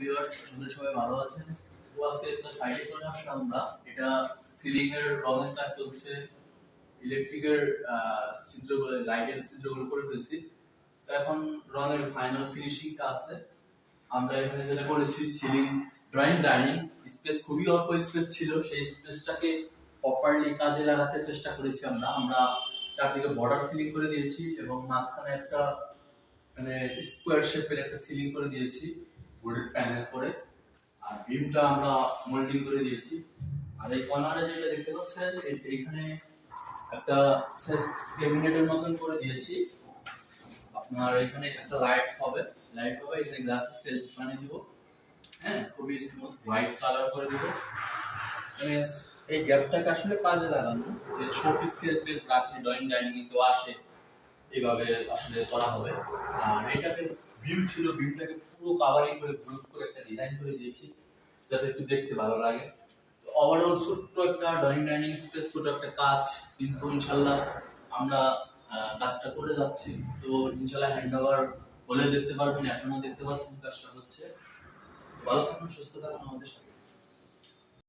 Viewers, আপনারা সবাই ভালো আছেন? তো আজকে একটা সাইটে চলে আসলাম আমরা। এটা সিলিং এর রঙের কাজ চলছে, ইলেকট্রিকের ছিদ্রগুলো, লাইটের ছিদ্রগুলো করে ফেলছি। তো এখন রঙের ফাইনাল ফিনিশিংটা আছে। আমরা এখানে যেটা করেছি, সিলিং ড্রয়িং ডাইনিং স্পেস খুবই অল্প স্পেস ছিল, সেই স্পেসটাকে প্রপারলি কাজে লাগাতে চেষ্টা করেছি আমরা। আমরা চারদিকে বর্ডার সিলিং করে দিয়েছি এবং মাঝখানে একটা মানে স্কোয়ার শেপের একটা সিলিং করে দিয়েছি উডের প্যানেল করে, আর বিমটা আমরা মোল্ডিং করে দিয়েছি। আর এই কর্নারে যেটা দেখতে পাচ্ছেন, এইখানে একটা ক্যাবিনেটের মতন করে দিয়েছি। আপনার এখানে একটা লাইট হবে, এখানে গ্লাসের সেলফ বানিয়ে দিব। হ্যাঁ, খুবই স্মুথ হোয়াইট কালার করে দিব। মানে এই গ্যাপটাকে আসলে কাজে লাগানো, যে শোপিস সেলফের রাখি ড্রয়িং ডাইনিং এ কেউ আসে, এইভাবে আসলে করা হবে। আর এটাকে বিম ছিল, বিমটাকে পুরো কাভারিং করে গ্রুপ করে একটা ডিজাইন করে দিয়েছি যাতে একটু দেখতে ভালো লাগে। তো ওভারঅল ছোট্ট একটা ড্রয়িং ডাইনিং স্পেস, ছোট একটা কাজ, কিন্তু ইনশাল্লাহ আমরা কাজটা করে যাচ্ছি। তো ইনশাল্লাহ হ্যান্ড ওভার হলে দেখতে পারবেন, এখনো দেখতে পাচ্ছেন কাজটা হচ্ছে। ভালো থাকুন, সুস্থ থাকুন, আমাদের সাথে